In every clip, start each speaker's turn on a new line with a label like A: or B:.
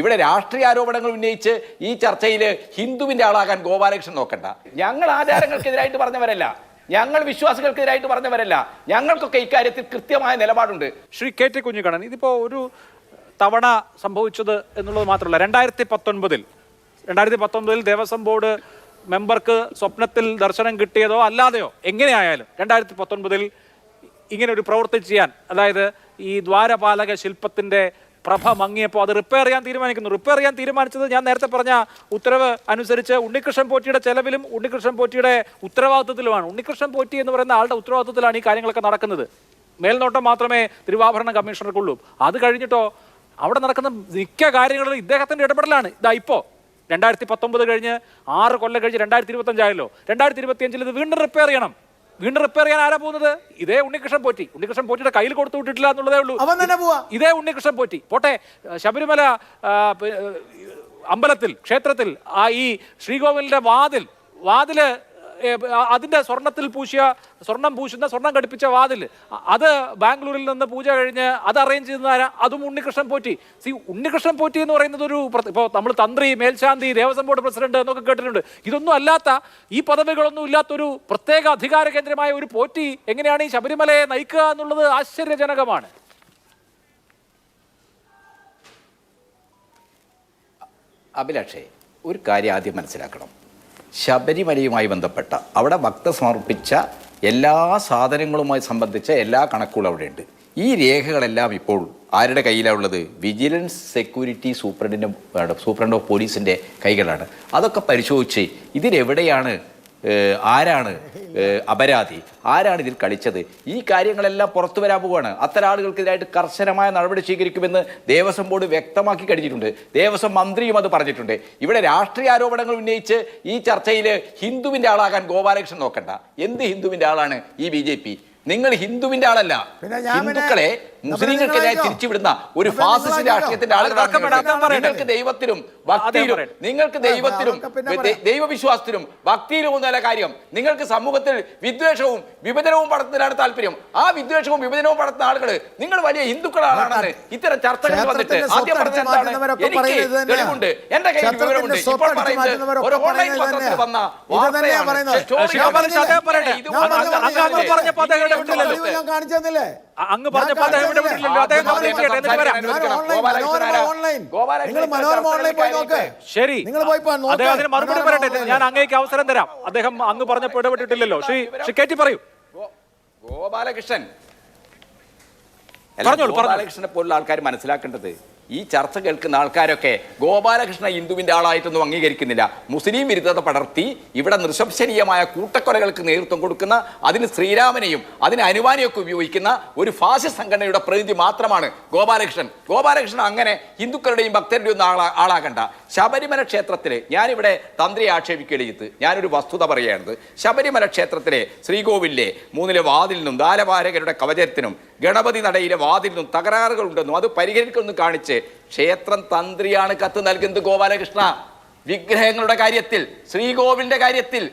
A: ഇവിടെ രാഷ്ട്രീയ ആരോപണങ്ങൾ ഉന്നയിച്ച് ഈ ചർച്ചയിൽ ഹിന്ദുവിന്റെ ആളാകാൻ ഗോപാലകൃഷ്ണൻ നോക്കണ്ട. ഞങ്ങൾ ആചാരങ്ങൾക്കെതിരായിട്ട് പറഞ്ഞവരല്ല, ഞങ്ങൾ വിശ്വാസികൾക്കെതിരായിട്ട് പറഞ്ഞവരല്ല. ഞങ്ങൾക്കൊക്കെ ഇക്കാര്യത്തിൽ കൃത്യമായ നിലപാടുണ്ട്.
B: ശ്രീ കെ ടി കുഞ്ഞിക്കണ്ണൻ, ഇതിപ്പോ ഒരു തവണ സംഭവിച്ചത് എന്നുള്ളത് മാത്രമല്ല, 2019 ദേവസ്വം ബോർഡ് മെമ്പർക്ക് സ്വപ്നത്തിൽ ദർശനം കിട്ടിയതോ അല്ലാതെയോ എങ്ങനെയായാലും 2019 ഇങ്ങനെ ഒരു പ്രവൃത്തി ചെയ്യാൻ, അതായത് ഈ ദ്വാരപാലക ശില്പത്തിന്റെ പ്രഭ മങ്ങിയപ്പോൾ അത് റിപ്പയർ ചെയ്യാൻ തീരുമാനിച്ചത് ഞാൻ നേരത്തെ പറഞ്ഞ ഉത്തരവ് അനുസരിച്ച് ഉണ്ണികൃഷ്ണൻ പോറ്റിയുടെ ചെലവിലും ഉണ്ണികൃഷ്ണൻ പോറ്റിയുടെ ഉത്തരവാദിത്വത്തിലുമാണ്. ഉണ്ണികൃഷ്ണൻ പോറ്റി എന്ന് പറയുന്ന ആളുടെ ഉത്തരവാദിത്വത്തിലാണ് ഈ കാര്യങ്ങളൊക്കെ നടക്കുന്നത്. മേൽനോട്ടം മാത്രമേ തിരുവാഭരണ കമ്മീഷണർക്കുള്ളൂ. അത് കഴിഞ്ഞിട്ടോ അവിടെ നടക്കുന്ന മിക്ക കാര്യങ്ങളിലും ഇദ്ദേഹത്തിന്റെ ഇടപെടലാണ്. ഇതാ ഇപ്പോൾ 2019 കഴിഞ്ഞ് 6 കൊല്ലം കഴിഞ്ഞ് 2025 ആയല്ലോ. 2025 ഇത് വീണ്ടും റിപ്പയർ ചെയ്യാൻ ആരാ പോകുന്നത്? ഇതേ ഉണ്ണികൃഷ്ണൻ പോറ്റിയുടെ കയ്യിൽ കൊടുത്തു വിട്ടിട്ടില്ല എന്നുള്ളതേ ഉള്ളൂ. ഇതേ ഉണ്ണികൃഷ്ണൻ പോറ്റി പോട്ടെ, ശബരിമല അമ്പലത്തിൽ ക്ഷേത്രത്തിൽ ഈ ശ്രീകോവിലിന്റെ വാതില് അതിന്റെ സ്വർണം ഘടിപ്പിച്ച വാതിൽ, അത് ബാംഗ്ലൂരിൽ നിന്ന് പൂജ കഴിഞ്ഞ് അത് അറേഞ്ച് ചെയ്യുന്ന അതും ഉണ്ണികൃഷ്ണൻ പോറ്റി. ഉണ്ണികൃഷ്ണൻ പോറ്റി എന്ന് പറയുന്നത് ഇപ്പോൾ നമ്മൾ തന്ത്രി, മേൽശാന്തി, ദേവസ്വം ബോർഡ് പ്രസിഡന്റ് എന്നൊക്കെ കേട്ടിട്ടുണ്ട്. ഇതൊന്നും അല്ലാത്ത, ഈ പദവികളൊന്നും ഇല്ലാത്തൊരു പ്രത്യേക അധികാര കേന്ദ്രമായ ഒരു പോറ്റി എങ്ങനെയാണ് ഈ ശബരിമലയെ നയിക്കുക എന്നുള്ളത് ആശ്ചര്യജനകമാണ്.
A: അഭിലാഷേ, ഒരു കാര്യം ആദ്യം മനസ്സിലാക്കണം. ശബരിമലയുമായി ബന്ധപ്പെട്ട അവിടെ ഭക്തർ സമർപ്പിച്ച എല്ലാ സാധനങ്ങളുമായി സംബന്ധിച്ച എല്ലാ കണക്കുകളും അവിടെയുണ്ട്. ഈ രേഖകളെല്ലാം ഇപ്പോൾ ആരുടെ കയ്യിലാണ് ഉള്ളത്? വിജിലൻസ് സെക്യൂരിറ്റി സൂപ്രണ്ട് ഓഫ് പോലീസിൻ്റെ കൈകളാണ്. അതൊക്കെ പരിശോധിച്ച് ഇതിലെവിടെയാണ്, ആരാണ് അപരാധി, ആരാണ് ഇതിൽ കളിച്ചത്, ഈ കാര്യങ്ങളെല്ലാം പുറത്തു വരാൻ പോവുകയാണ്. അത്തരം ആളുകൾക്കെതിരായിട്ട് കർശനമായ നടപടി സ്വീകരിക്കുമെന്ന് ദേവസ്വം ബോർഡ് വ്യക്തമാക്കി കഴിഞ്ഞിട്ടുണ്ട്. ദേവസ്വം മന്ത്രിയും അത് പറഞ്ഞിട്ടുണ്ട്. ഇവിടെ രാഷ്ട്രീയ ആരോപണങ്ങൾ ഉന്നയിച്ച് ഈ ചർച്ചയിൽ ഹിന്ദുവിന്റെ ആളാകാൻ ഗോപാലകൃഷ്ണൻ നോക്കണ്ട. എന്ത് ഹിന്ദുവിന്റെ ആളാണ് ഈ BJP? നിങ്ങൾ ഹിന്ദുവിന്റെ ആളല്ല, ഹിന്ദുക്കളെ മുസ്ലിങ്ങൾക്കെതിരെ തിരിച്ചുവിടുന്ന ഒരു ഫാസിസ്റ്റ് രാഷ്ട്രീയത്തിന്റെ ആളുകളാണ്. നിങ്ങൾക്ക് ദൈവത്തിലും ദൈവവിശ്വാസത്തിലും ഭക്തിയിലും ഒന്നല്ല കാര്യം. നിങ്ങൾക്ക് സമൂഹത്തിൽ വിദ്വേഷവും വിഭജനവും പടർത്തുന്നതിനാണ് താല്പര്യം. ആ വിദ്വേഷവും വിഭജനവും പടർത്തുന്ന ആളുകൾ നിങ്ങൾ വലിയ ഹിന്ദുക്കളാണെന്ന് ഇത്തരം ചർച്ചകൾ വന്നിട്ട് ആദ്യം പറഞ്ഞെന്താണ്? എനിക്ക് തെളിവുണ്ട്, എന്റെ കയ്യിൽ വിവരമുണ്ട്. ഇപ്പോൾ പറയുന്നത് ഒരു ഓൺലൈൻ പത്രത്തിൽ വന്ന
B: അങ്ങ് പറഞ്ഞപ്പോൾ ശരി, അദ്ദേഹം അതിന് മറുപടി പറയട്ടെ. ഞാൻ അങ്ങേക്ക് അവസരം തരാം. അദ്ദേഹം അങ്ങ് പറഞ്ഞപ്പോൾ ഇടപെട്ടിട്ടില്ലല്ലോ. ശ്രീ കെറ്റി പറയൂ.
A: ഗോപാലകൃഷ്ണനെ പോലുള്ള ആൾക്കാർ മനസ്സിലാക്കേണ്ടത്, ഈ ചർച്ച കേൾക്കുന്ന ആൾക്കാരൊക്കെ ഗോപാലകൃഷ്ണ ഹിന്ദുവിന്റെ ആളായിട്ടൊന്നും അംഗീകരിക്കുന്നില്ല. മുസ്ലിം വിരുദ്ധത പടർത്തി ഇവിടെ നൃശംസനീയമായ കൂട്ടക്കൊലകൾക്ക് നേതൃത്വം കൊടുക്കുന്ന, അതിന് ശ്രീരാമനെയും അതിന് അനുവാനെയൊക്കെ ഉപയോഗിക്കുന്ന ഒരു ഫാസിസ്റ്റ് സംഘടനയുടെ പ്രതിനിധി മാത്രമാണ് ഗോപാലകൃഷ്ണൻ അങ്ങനെ ഹിന്ദുക്കളുടെയും ഭക്തരുടെയും ഒന്നും ആളാകണ്ട. ശബരിമല ക്ഷേത്രത്തിലെ, ഞാനിവിടെ തന്ത്രിയെ ആക്ഷേപിക്കുകയാണ്, ഞാനൊരു വസ്തുത പറയുകയാണത്. ശബരിമല ക്ഷേത്രത്തിലെ ശ്രീകോവിലെ 3 വാതിലിനും ദ്വാരപാലകരുടെ കവചത്തിനും ഗണപതി നടയിലെ വാതിലിനും തകരാറുകൾ ഉണ്ടെന്നും അത് പരിഹരിക്കുമെന്ന് കാണിച്ച് ക്ഷേത്രം തന്ത്രിയാണ് കത്ത് നൽകുന്നത്. ഗോപാലകൃഷ്ണ, വിഗ്രഹങ്ങളുടെ കാര്യത്തിൽ, ശ്രീകോവിലിന്റെ കാര്യത്തിൽ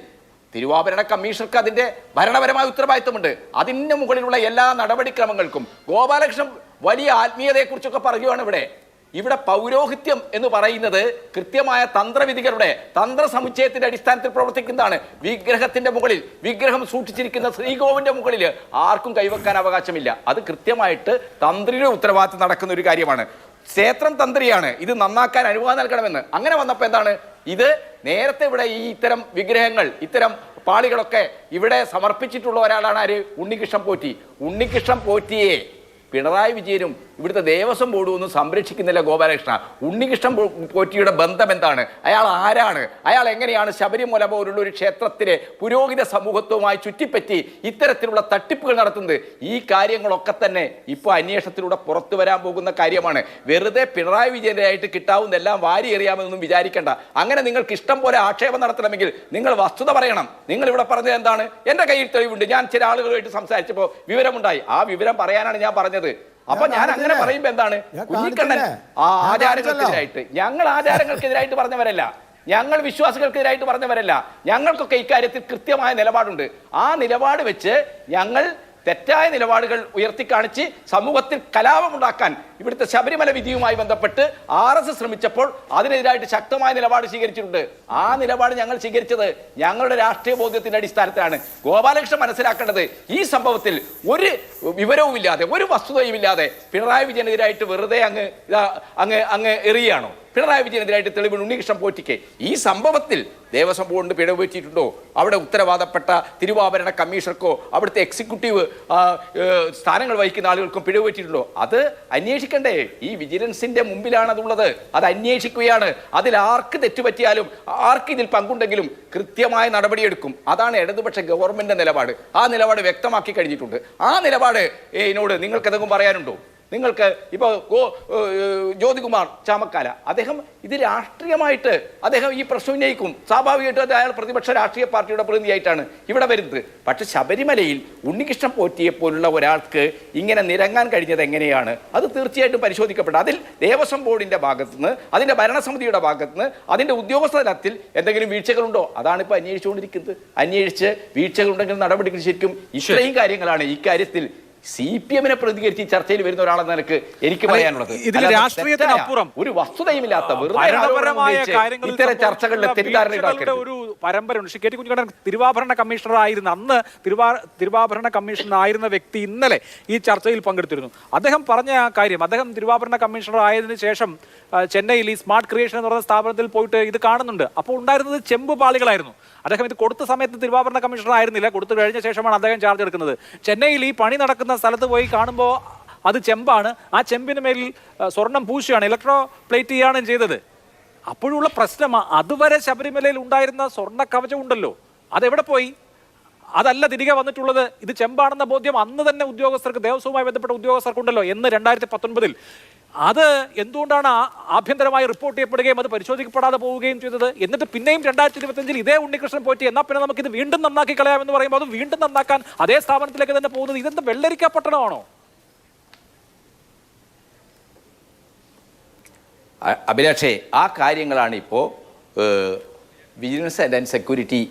A: തിരുവാഭരണ കമ്മീഷണർക്ക് അതിന്റെ ഭരണപരമായ ഉത്തരവാദിത്വമുണ്ട്. അതിന് മുകളിലുള്ള എല്ലാ നടപടിക്രമങ്ങൾക്കും ഗോപാലകൃഷ്ണൻ വലിയ ആത്മീയതയെക്കുറിച്ചൊക്കെ പറയുകയാണ്. ഇവിടെ പൗരോഹിത്യം എന്ന് പറയുന്നത് കൃത്യമായ തന്ത്രവിധികളുടെ തന്ത്രസമുച്ചയത്തിന്റെ അടിസ്ഥാനത്തിൽ പ്രവർത്തിക്കുന്നതാണ്. വിഗ്രഹത്തിന്റെ മുകളിൽ, വിഗ്രഹം സൂക്ഷിച്ചിരിക്കുന്ന ശ്രീകോവിന്റെ മുകളിൽ ആർക്കും കൈവെക്കാൻ അവകാശമില്ല. അത് കൃത്യമായിട്ട് തന്ത്രിയുടെ ഉത്തരവാദിത്വം നടക്കുന്ന ഒരു കാര്യമാണ്. ക്ഷേത്രം തന്ത്രിയാണ് ഇത് നന്നാക്കാൻ അനുവാദം നൽകണമെന്ന്. അങ്ങനെ വന്നപ്പോൾ എന്താണ് ഇത്? നേരത്തെ ഇവിടെ ഈ ഇത്തരം വിഗ്രഹങ്ങൾ, ഇത്തരം പാളികളൊക്കെ ഇവിടെ സമർപ്പിച്ചിട്ടുള്ള ഒരാളാണ് ആര്? ഉണ്ണികൃഷ്ണൻ പോറ്റിയെ പിണറായി വിജയനും ഇവിടുത്തെ ദേവസ്വം ബോർഡും ഒന്നും സംരക്ഷിക്കുന്നില്ല. ഗോപാലകൃഷ്ണ, ഉണ്ണികൃഷ്ണൻ പോറ്റിയുടെ ബന്ധം എന്താണ്? അയാൾ ആരാണ്? അയാൾ എങ്ങനെയാണ് ശബരിമല പോലുള്ള ഒരു ക്ഷേത്രത്തിലെ പുരോഹിത സമൂഹത്വവുമായി ചുറ്റിപ്പറ്റി ഇത്തരത്തിലുള്ള തട്ടിപ്പുകൾ നടത്തുന്നത്? ഈ കാര്യങ്ങളൊക്കെ തന്നെ ഇപ്പോൾ അന്വേഷണത്തിലൂടെ പുറത്തു വരാൻ പോകുന്ന കാര്യമാണ്. വെറുതെ പിണറായി വിജയനായിട്ട് കിട്ടാവുന്നെല്ലാം വാരി എറിയാമെന്നൊന്നും വിചാരിക്കേണ്ട. അങ്ങനെ നിങ്ങൾക്ക് ഇഷ്ടം പോലെ ആക്ഷേപം നടത്തണമെങ്കിൽ നിങ്ങൾ വസ്തുത പറയണം. നിങ്ങൾ ഇവിടെ പറഞ്ഞത് എന്താണ്? എന്റെ കയ്യിൽ തെളിവുണ്ട്, ഞാൻ ചില ആളുകളുമായിട്ട് സംസാരിച്ചപ്പോൾ വിവരമുണ്ടായി, ആ വിവരം പറയാനാണ് ഞാൻ പറഞ്ഞത്. അപ്പൊ ഞാൻ അങ്ങനെ പറയുമ്പോ എന്താണ്? കുഞ്ഞിക്കണ്ണൻ ആചാരങ്ങൾക്കെതിരായിട്ട്, ഞങ്ങൾ ആചാരങ്ങൾക്കെതിരായിട്ട് പറഞ്ഞവരല്ല, ഞങ്ങൾ വിശ്വാസികൾക്കെതിരായിട്ട് പറഞ്ഞവരല്ല. ഞങ്ങൾക്കൊക്കെ ഇക്കാര്യത്തിൽ കൃത്യമായ നിലപാടുണ്ട്. ആ നിലപാട് വെച്ച് ഞങ്ങൾ തെറ്റായ നിലപാടുകൾ ഉയർത്തിക്കാണിച്ച് സമൂഹത്തിൽ കലാപമുണ്ടാക്കാൻ ഇവിടുത്തെ ശബരിമല വിധിയുമായി ബന്ധപ്പെട്ട് RSS ശ്രമിച്ചപ്പോൾ അതിനെതിരായിട്ട് ശക്തമായ നിലപാട് സ്വീകരിച്ചിട്ടുണ്ട്. ആ നിലപാട് ഞങ്ങൾ സ്വീകരിച്ചത് ഞങ്ങളുടെ രാഷ്ട്രീയ ബോധ്യത്തിന്റെ അടിസ്ഥാനത്തിലാണ്. ഗോപാലകൃഷ്ണൻ മനസ്സിലാക്കേണ്ടത് ഈ സംഭവത്തിൽ ഒരു വിവരവുമില്ലാതെ ഒരു വസ്തുതയുമില്ലാതെ പിണറായി വിജയനെതിരായിട്ട് വെറുതെ അങ്ങ് എറിയാണോ? പിണറായി വിജയനെതിരായിട്ട് തെളിവ് ഉണ്ണികൃഷ്ണൻ പോറ്റിക്ക് ഈ സംഭവത്തിൽ ദേവസ്വം ബോർഡിന് പിഴവ് പറ്റിയിട്ടുണ്ടോ? അവിടെ ഉത്തരവാദപ്പെട്ട തിരുവാഭരണ കമ്മീഷണർക്കോ അവിടുത്തെ എക്സിക്യൂട്ടീവ് സ്ഥാനങ്ങൾ വഹിക്കുന്ന ആളുകൾക്കും പിഴവ് പറ്റിയിട്ടുണ്ടോ? അത് അന്വേഷിക്കണ്ടേ? ഈ വിജിലൻസിന്റെ മുമ്പിലാണ് അതുള്ളത്. അത് അന്വേഷിക്കുകയാണ്. അതിൽ ആർക്ക് തെറ്റുപറ്റിയാലും ആർക്ക് ഇതിൽ പങ്കുണ്ടെങ്കിലും കൃത്യമായ നടപടിയെടുക്കും. അതാണ് ഇടതുപക്ഷ ഗവൺമെന്റിന്റെ നിലപാട്. ആ നിലപാട് വ്യക്തമാക്കി കഴിഞ്ഞിട്ടുണ്ട്. ആ നിലപാട് ഇതിനോട് നിങ്ങൾക്ക് എന്തെങ്കിലും പറയാനുണ്ടോ? നിങ്ങൾക്ക് ഇപ്പോൾ ജ്യോതികുമാർ ചാമക്കാല അദ്ദേഹം ഇത് രാഷ്ട്രീയമായിട്ട് അദ്ദേഹം ഈ പ്രശ്നം ഉന്നയിക്കും. സ്വാഭാവികമായിട്ടും അയാൾ പ്രതിപക്ഷ രാഷ്ട്രീയ പാർട്ടിയുടെ പ്രതിനിധിയായിട്ടാണ് ഇവിടെ വരുന്നത്. പക്ഷെ ശബരിമലയിൽ ഉണ്ണികൃഷ്ണൻ പോറ്റിയെ പോലുള്ള ഒരാൾക്ക് ഇങ്ങനെ നിരങ്ങാൻ കഴിഞ്ഞത് എങ്ങനെയാണ്? അത് തീർച്ചയായിട്ടും പരിശോധിക്കപ്പെട്ടു. അതിൽ ദേവസ്വം ബോർഡിന്റെ ഭാഗത്തുനിന്ന്, അതിന്റെ ഭരണസമിതിയുടെ ഭാഗത്തുനിന്ന്, അതിന്റെ ഉദ്യോഗസ്ഥ തലത്തിൽ എന്തെങ്കിലും വീഴ്ചകളുണ്ടോ? അതാണ് ഇപ്പോൾ അന്വേഷിച്ചുകൊണ്ടിരിക്കുന്നത്. അന്വേഷിച്ച് വീഴ്ചകളുണ്ടെങ്കിൽ നടപടികൾ ശരിക്കും ഇത്രയും കാര്യങ്ങളാണ് ഇക്കാര്യത്തിൽ CPM പ്രതികരിച്ച് ചർച്ചയിൽ വരുന്ന ഒരാളെന്ന് നിനക്ക് എനിക്ക് പറയാനുള്ളത്.
B: ഇതിൽ രാഷ്ട്രീയത്തിനപ്പുറം
A: ഒരു വസ്തുതയുമില്ലാത്ത ഇത്തരം ചർച്ചകളിൽ
B: തെറ്റിദ്ധാരണ ഒരു പരമ്പരയുണ്ട്. കെ ടി കുഞ്ഞിക്കണ്ണൻ തിരുവാഭരണ കമ്മീഷണറായിരുന്ന അന്ന് തിരുവാഭരണ കമ്മീഷണറായിരുന്ന വ്യക്തി ഇന്നലെ ഈ ചർച്ചയിൽ പങ്കെടുത്തിരുന്നു. അദ്ദേഹം പറഞ്ഞ കാര്യം, അദ്ദേഹം തിരുവാഭരണ കമ്മീഷണർ ആയതിനു ശേഷം ചെന്നൈയിൽ ഈ സ്മാർട്ട് ക്രിയേഷൻ എന്ന് പറയുന്ന സ്ഥാപനത്തിൽ പോയിട്ട് ഇത് കാണുന്നുണ്ട്. അപ്പോൾ ഉണ്ടായിരുന്നത് ചെമ്പ് പാളികളായിരുന്നു. അദ്ദേഹം ഇത് കൊടുത്ത സമയത്ത് തിരുവാഭരണ കമ്മീഷണർ ആയിരുന്നില്ല, കൊടുത്തു കഴിഞ്ഞ ശേഷമാണ് അദ്ദേഹം ചാർജ് എടുക്കുന്നത്. ചെന്നൈയിൽ ഈ പണി നടക്കുന്ന സ്ഥലത്ത് പോയി കാണുമ്പോൾ അത് ചെമ്പാണ്. ആ ചെമ്പിന് മേലിൽ സ്വർണം പൂശുകയാണ്, ഇലക്ട്രോ പ്ലേറ്റ് ചെയ്യുകയാണ് ചെയ്തത്. അപ്പോഴുള്ള പ്രശ്നം അതുവരെ ശബരിമലയിൽ ഉണ്ടായിരുന്ന സ്വർണ്ണ കവചം ഉണ്ടല്ലോ, അതെവിടെ പോയി? അതല്ല തിരികെ വന്നിട്ടുള്ളത്. ഇത് ചെമ്പാണെന്ന ബോധ്യം അന്ന് തന്നെ ഉദ്യോഗസ്ഥർക്ക്, ദേവസ്വവുമായി ബന്ധപ്പെട്ട ഉദ്യോഗസ്ഥർക്കുണ്ടല്ലോ എന്ന് 2019. അത് എന്തുകൊണ്ടാണ് ആഭ്യന്തരമായി റിപ്പോർട്ട് ചെയ്യപ്പെടുകയും അത് പരിശോധിക്കപ്പെടാതെ പോവുകയും ചെയ്തത്? എന്നിട്ട് പിന്നെയും 2025 ഇതേ ഉണ്ണികൃഷ്ണൻ പോറ്റി എന്നാൽ പിന്നെ നമുക്കിത് വീണ്ടും നന്നാക്കി കളയാമെന്ന് പറയുമ്പോൾ അത് വീണ്ടും നന്നാക്കാൻ അതേ സ്ഥാപനത്തിലേക്ക് തന്നെ പോകുന്നത് ഇതെന്ത് വെള്ളരിക്ക പട്ടണമാണോ?
A: അഭിലാഷേ, ആ കാര്യങ്ങളാണ് ഇപ്പോൾ വിജിലൻസ് ആൻഡ് സെക്യൂരിറ്റി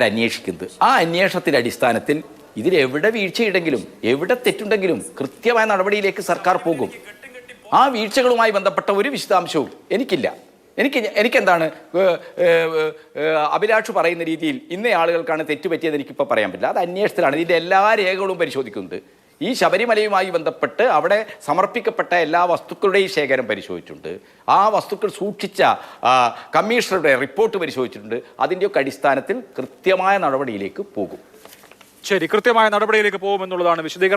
A: അന്വേഷിക്കുന്നത്. ആ അന്വേഷണത്തിന്റെ അടിസ്ഥാനത്തിൽ ഇതിലെവിടെ വീഴ്ചയുണ്ടെങ്കിലും എവിടെ തെറ്റുണ്ടെങ്കിലും കൃത്യമായ നടപടിയിലേക്ക് സർക്കാർ പോകും. ആ വീഴ്ചകളുമായി ബന്ധപ്പെട്ട ഒരു വിശദാംശവും എനിക്കില്ല. എനിക്കെന്താണ് അഭിലാഷ് പറയുന്ന രീതിയിൽ ഇന്ന ആളുകൾക്കാണ് തെറ്റുപറ്റിയത് എനിക്കിപ്പോൾ പറയാൻ പറ്റില്ല. അത് അന്വേഷണത്തിലാണ്. ഇതിൻ്റെ എല്ലാ രേഖകളും പരിശോധിക്കുന്നുണ്ട്. ഈ ശബരിമലയുമായി ബന്ധപ്പെട്ട് അവിടെ സമർപ്പിക്കപ്പെട്ട എല്ലാ വസ്തുക്കളുടെയും ശേഖരം പരിശോധിച്ചിട്ടുണ്ട്. ആ വസ്തുക്കൾ സൂക്ഷിച്ച കമ്മീഷണറുടെ റിപ്പോർട്ട് പരിശോധിച്ചിട്ടുണ്ട്. അതിൻ്റെയൊക്കെ അടിസ്ഥാനത്തിൽ കൃത്യമായ നടപടിയിലേക്ക് പോകും.
B: ശരി, കൃത്യമായ നടപടിയിലേക്ക് പോകുമെന്നുള്ളതാണ് വിശദീകരണം.